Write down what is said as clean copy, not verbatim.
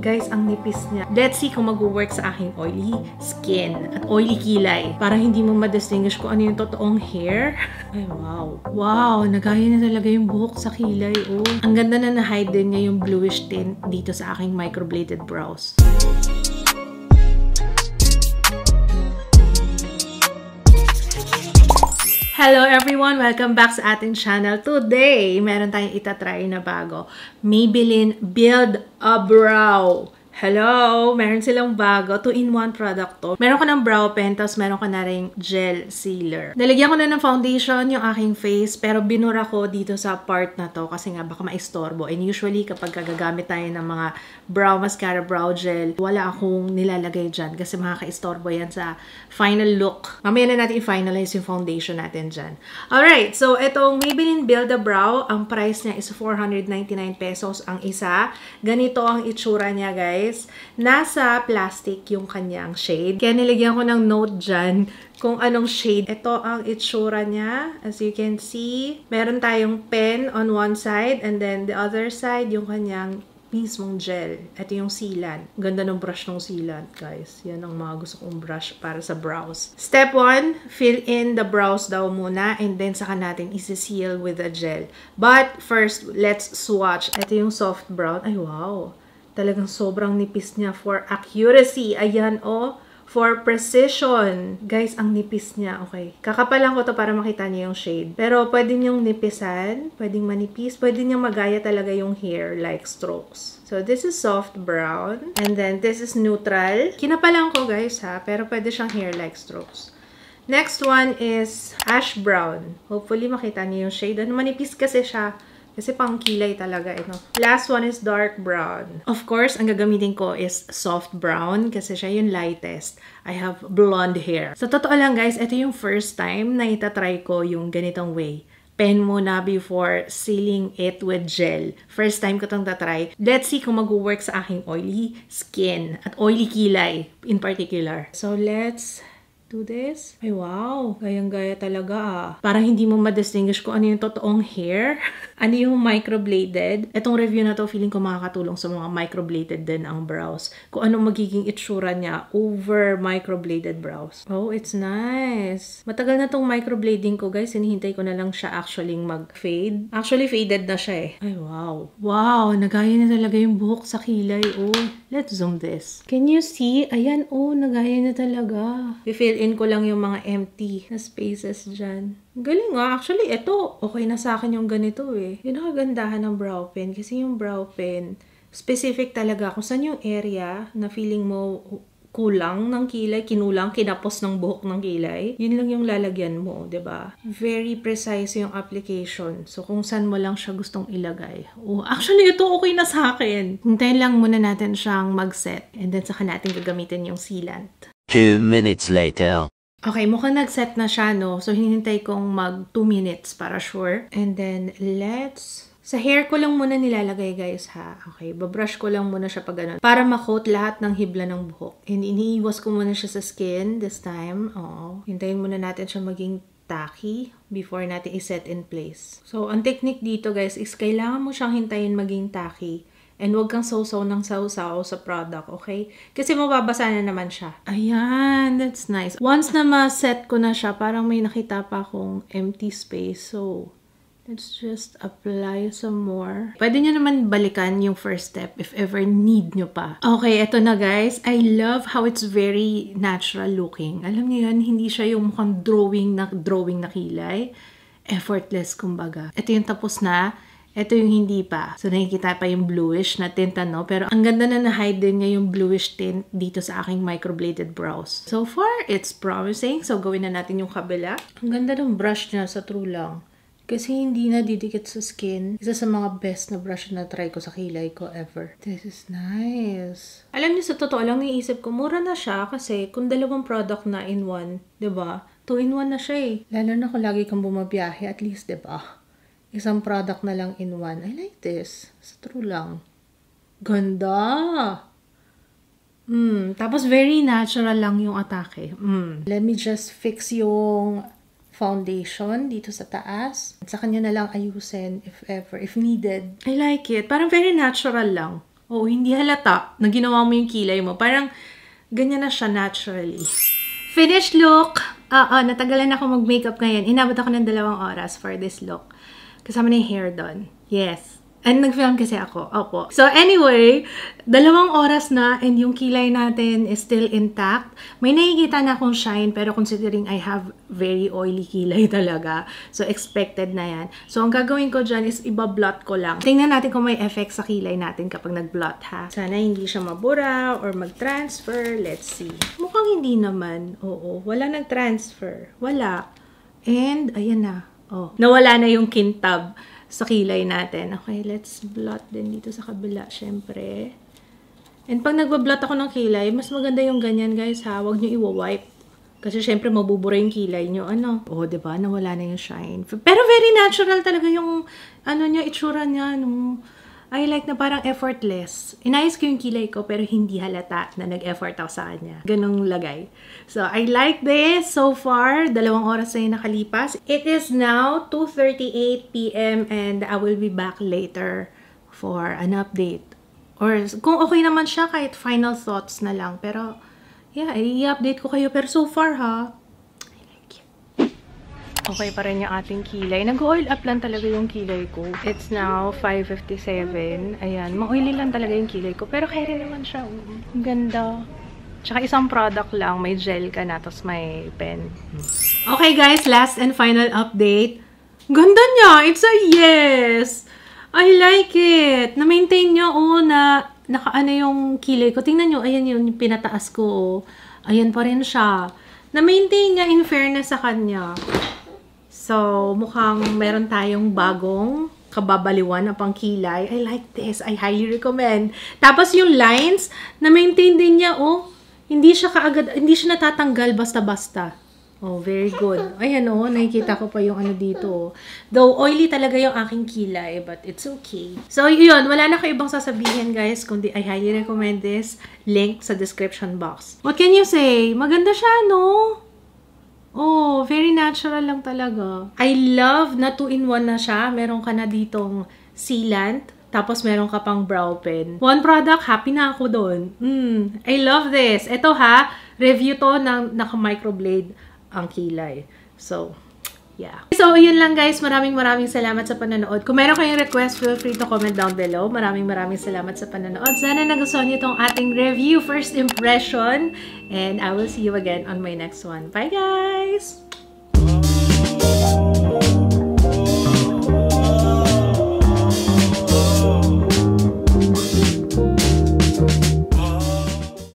Guys, ang nipis niya. Let's see kung mag-work sa aking oily skin at oily kilay. Para hindi mo ma-distinguish kung ano yung totoong hair. Ay, wow. Wow, nagaya na talaga yung buhok sa kilay. Oh. Ang ganda na na-hide din niya yung bluish tint dito sa aking microbladed brows. Hello everyone! Welcome back sa ating channel. Today, meron tayong itatry na bago. Maybelline Build a Brow. Hello! Meron silang bago. 2-in-1 product to. Meron ko ng brow pen, tapos meron ko na ring gel sealer. Nalagyan ko na ng foundation yung aking face, pero binura ko dito sa part na to kasi nga baka maistorbo. And usually, kapag gagamit tayo ng mga brow mascara, brow gel, wala akong nilalagay dyan kasi makaka-istorbo yan sa final look. Mamaya na natin i-finalize yung foundation natin dyan. Alright, so itong Maybelline Build a Brow, ang price niya is 499 pesos ang isa. Ganito ang itsura niya, guys. Nasa plastic yung kanyang shade. Kaya nilagyan ko ng note dyan kung anong shade. Ito ang itsura niya. As you can see, meron tayong pen on one side and then the other side yung kanyang mismong gel. Ito yung sealant. Ganda ng brush ng sealant, guys. Yan ang mga gusto kong brush para sa brows. Step 1, fill in the brows daw muna and then saka natin isi-seal with the gel. But first, let's swatch. Ito yung soft brown. Ay, wow! Talagang sobrang nipis niya for accuracy. Ayan, oh. For precision. Guys, ang nipis niya. Okay. Kakapalan ko to para makita niyo yung shade. Pero pwede niyong nipisan. Pwedeng manipis. Pwede niyong magaya talaga yung hair like strokes. So, this is soft brown. And then, this is neutral. Kinapalan ko, guys, ha. Pero pwede siyang hair like strokes. Next one is ash brown. Hopefully, makita niyo yung shade. Ano, manipis kasi siya. Kasi pang kilay talaga ito. Last one is dark brown. Of course, ang gagamitin ko is soft brown kasi siya yung lightest. I have blonde hair. Sa totoo lang, guys, ito yung first time na itatry ko yung ganitong way. Pen muna before sealing it with gel. First time ko itong tatry. Let's see kung mag-work sa aking oily skin at oily kilay in particular. So, let's do this. Ay, wow. Gayang-gaya talaga, ah. Parang hindi mo ma-distinguish kung ano yung totoong hair. Ano yung microbladed. Itong review na to, feeling ko makakatulong sa mga microbladed din ang brows. Kung anong magiging itsura niya over microbladed brows. Oh, it's nice. Matagal na tong microblading ko, guys. Hinihintay ko na lang siya actually mag-fade. Actually, faded na siya, eh. Ay, wow. Wow, nagaya na talaga yung buhok sa kilay. Oh, let's zoom this. Can you see? Ayan, oh, nagaya na talaga. I-fill in ko lang yung mga empty na spaces dyan. Galing nga. Actually, ito, okay na sa akin yung ganito eh. Yun ang kagandahan ng brow pen. Kasi yung brow pen, specific talaga kung saan yung area na feeling mo kulang ng kilay, kinulang, kinapos ng buhok ng kilay. Yun lang yung lalagyan mo, 'di ba? Very precise yung application. So, kung saan mo lang siya gustong ilagay. Oh, actually, ito okay na sa akin. Hintayin lang muna natin siyang mag-set. And then, saka natin gagamitin yung sealant. 2 minutes later. Okay, mukhang nag-set na siya, no? So, hinintay kong mag 2 minutes para sure. And then, sa hair ko lang muna nilalagay, guys, ha? Okay, babrush ko lang muna siya pag ganun. Para ma-coat lahat ng hibla ng buhok. And iniiwas ko muna siya sa skin this time. Oo. Hintayin muna natin siya maging tacky before natin i-set in place. So, ang technique dito, guys, is kailangan mo siyang hintayin maging tacky. And huwag kang sausaw ng sausaw sa product, okay? Kasi mababasa na naman siya. Ayan, that's nice. Once na ma-set ko na siya, parang may nakita pa akong empty space. So, let's just apply some more. Pwede nyo naman balikan yung first step if ever need nyo pa. Okay, eto na, guys. I love how it's very natural looking. Alam niyo yan, hindi siya yung mukhang drawing na kilay. Effortless, kumbaga. Ito yung tapos na. Ito yung hindi pa. So, nakikita pa yung bluish na tint, no? Pero ang ganda na na-hide din niya yung bluish tint dito sa aking microbladed brows. So far, it's promising. So, gawin na natin yung kabila. Ang ganda ng brush niya sa true lang. Kasi hindi na didikit sa skin. Isa sa mga best na brush na try ko sa kilay ko ever. This is nice. Alam niyo, sa totoo lang, naisip ko, mura na siya kasi kung dalawang product na in one, 'di ba? 2-in-1 na siya eh. Lalo na kung lagi kang bumabiyahe, at least, 'di ba? Isang product na lang in one. I like this. Sa true lang. Ganda! Tapos very natural lang yung atake. Let me just fix yung foundation dito sa taas. Sa kanya na lang ayusin if ever, if needed. I like it. Parang very natural lang. Oo, hindi halata na ginawa mo yung kilay mo. Parang ganyan na siya naturally. Finished look. Natagalan ako mag-makeup ngayon. Inabot ako ng 2 oras for this look. Kasama na yung hair doon. Yes. And nag-film kasi ako. Opo. So anyway, 2 oras na and yung kilay natin is still intact. May nakikita na akong shine pero considering I have very oily kilay talaga. So expected na yan. So ang gagawin ko dyan is iba-blot ko lang. Tingnan natin kung may effect sa kilay natin kapag nag-blot ha. Sana hindi siya mabura or mag-transfer. Let's see. Mukhang hindi naman. Oo. Wala nag-transfer. Wala. And ayan na. Oh. Nawala na yung kintab sa kilay natin. Okay, let's blot din dito sa kabila, syempre. And pag nagbablot ako ng kilay, mas maganda yung ganyan, guys, ha? Huwag nyo iwa-wipe. Kasi syempre, mabubura yung kilay nyo. Ano? Oh, diba? Nawala na yung shine. Pero very natural talaga yung, itsura niya, no? I like na parang effortless. Inayos ko yung kilay ko, pero hindi halata na nag-effort ako sa kanya. Ganong lagay. So, I like this so far. 2 oras na yung nakalipas. It is now 2:38 p.m. and I will be back later for an update. Or kung okay naman siya, kahit final thoughts na lang. Pero, yeah, i-update ko kayo. Pero so far, ha, okay pa rin yung ating kilay. Nag-oil up lang talaga yung kilay ko. It's now 5:57. Ayan, ma-oily lang talaga yung kilay ko. Pero kaya rin naman siya. Ang ganda. Tsaka isang product lang. May gel ka na, tapos may pen. Okay guys, last and final update. Ganda niya! It's a yes! I like it! Na-maintain niya, na nakaano yung kilay ko. Tingnan nyo, ayan yung pinataas ko, Ayan pa rin siya. Na-maintain niya in fairness sa kanya. So, mukhang meron tayong bagong kababaliwan na pangkilay. I like this. I highly recommend. Tapos yung lines, na-maintain din niya, hindi siya kaagad, hindi siya natatanggal basta-basta. Oh, very good. Ayan nakikita ko pa yung dito. Though oily talaga yung aking kilay, but it's okay. So, yun. Wala na kayo ibang sasabihin, guys, kundi I highly recommend this. Link sa description box. What can you say? Maganda siya, no? Oh, very natural lang talaga. I love na 2-in-1 na siya. Meron ka na ditong sealant. Tapos meron ka pang brow pen. One product, happy na ako doon. I love this. Ito review to ng naka-microblade ang kilay. So, yeah. So, yun lang guys. Maraming salamat sa panonood. Kung meron kayong request, feel free to comment down below. Maraming salamat sa panonood. Sana nagustuhan niyo itong ating review, first impression. And I will see you again on my next one. Bye guys!